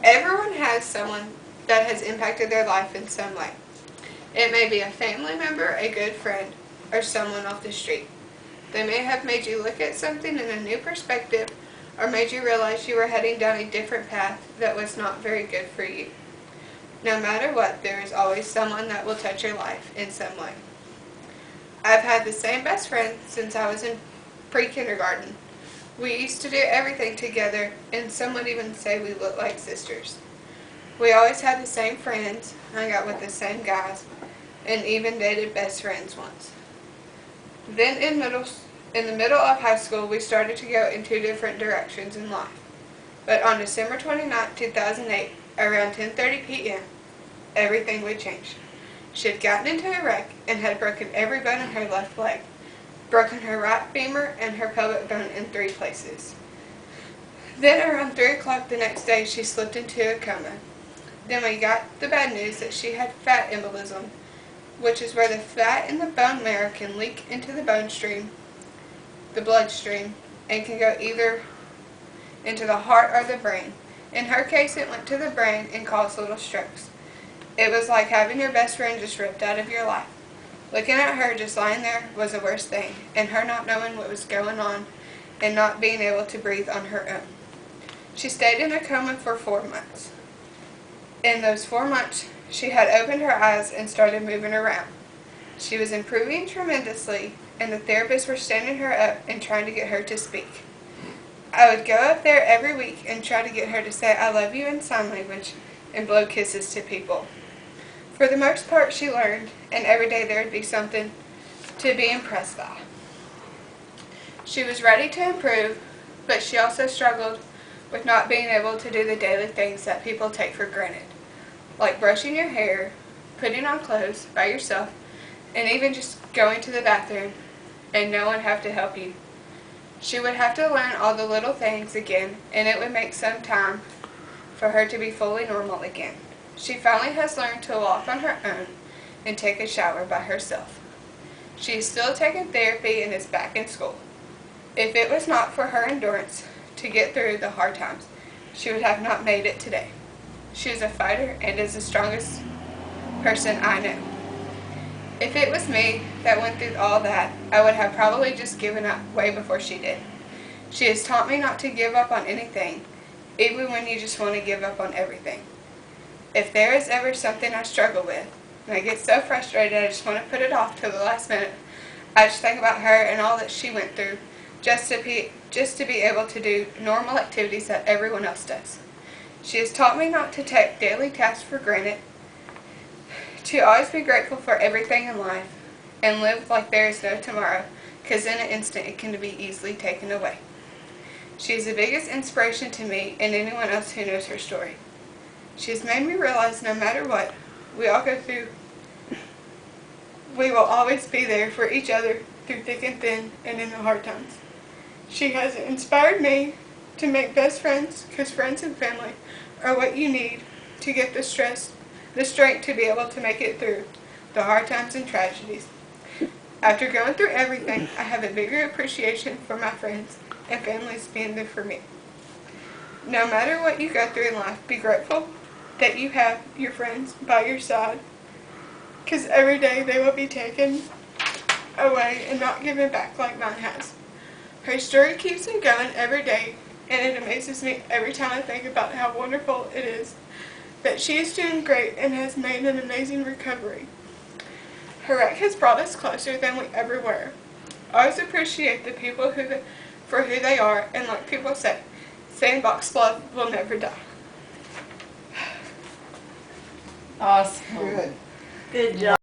Everyone has someone that has impacted their life in some way. It may be a family member, a good friend, or someone off the street. They may have made you look at something in a new perspective or made you realize you were heading down a different path that was not very good for you. No matter what, there is always someone that will touch your life in some way. I've had the same best friend since I was in pre-kindergarten. We used to do everything together, and some would even say we looked like sisters. We always had the same friends, hung out with the same guys, and even dated best friends once. Then in the middle of high school, we started to go in two different directions in life. But on December 29, 2008, around 10:30 p.m., everything would change. She had gotten into a wreck and had broken every bone in her left leg, broken her right femur and her pelvic bone in 3 places. Then around 3 o'clock the next day, she slipped into a coma. Then we got the bad news that she had fat embolism, which is where the fat in the bone marrow can leak into the bloodstream, and can go either into the heart or the brain. In her case, it went to the brain and caused little strokes. It was like having your best friend just ripped out of your life. Looking at her just lying there was the worst thing, and her not knowing what was going on and not being able to breathe on her own. She stayed in a coma for 4 months. In those 4 months, she had opened her eyes and started moving around. She was improving tremendously, and the therapists were standing her up and trying to get her to speak. I would go up there every week and try to get her to say I love you in sign language and blow kisses to people. For the most part, she learned, and every day there would be something to be impressed by. She was ready to improve, but she also struggled with not being able to do the daily things that people take for granted, like brushing your hair, putting on clothes by yourself, and even just going to the bathroom and no one have to help you. She would have to learn all the little things again, and it would make some time for her to be fully normal again. She finally has learned to walk on her own and take a shower by herself. She is still taking therapy and is back in school. If it was not for her endurance to get through the hard times, she would have not made it today. She is a fighter and is the strongest person I know. If it was me that went through all that, I would have probably just given up way before she did. She has taught me not to give up on anything, even when you just want to give up on everything. If there is ever something I struggle with, and I get so frustrated I just want to put it off till the last minute, I just think about her and all that she went through just to be able to do normal activities that everyone else does. She has taught me not to take daily tasks for granted, to always be grateful for everything in life, and live like there is no tomorrow, because in an instant it can be easily taken away. She is the biggest inspiration to me and anyone else who knows her story. She has made me realize no matter what we all go through, we will always be there for each other through thick and thin and in the hard times. She has inspired me to make best friends, because friends and family are what you need to get the strength to be able to make it through the hard times and tragedies. After going through everything, I have a bigger appreciation for my friends and families being there for me. No matter what you go through in life, be grateful that you have your friends by your side, because every day they will be taken away and not given back like mine has. Her story keeps me going every day, and it amazes me every time I think about how wonderful it is that she is doing great and has made an amazing recovery. Her wreck has brought us closer than we ever were. I always appreciate the people for who they are, and like people say, sandbox love will never die. Awesome. Good. Good job.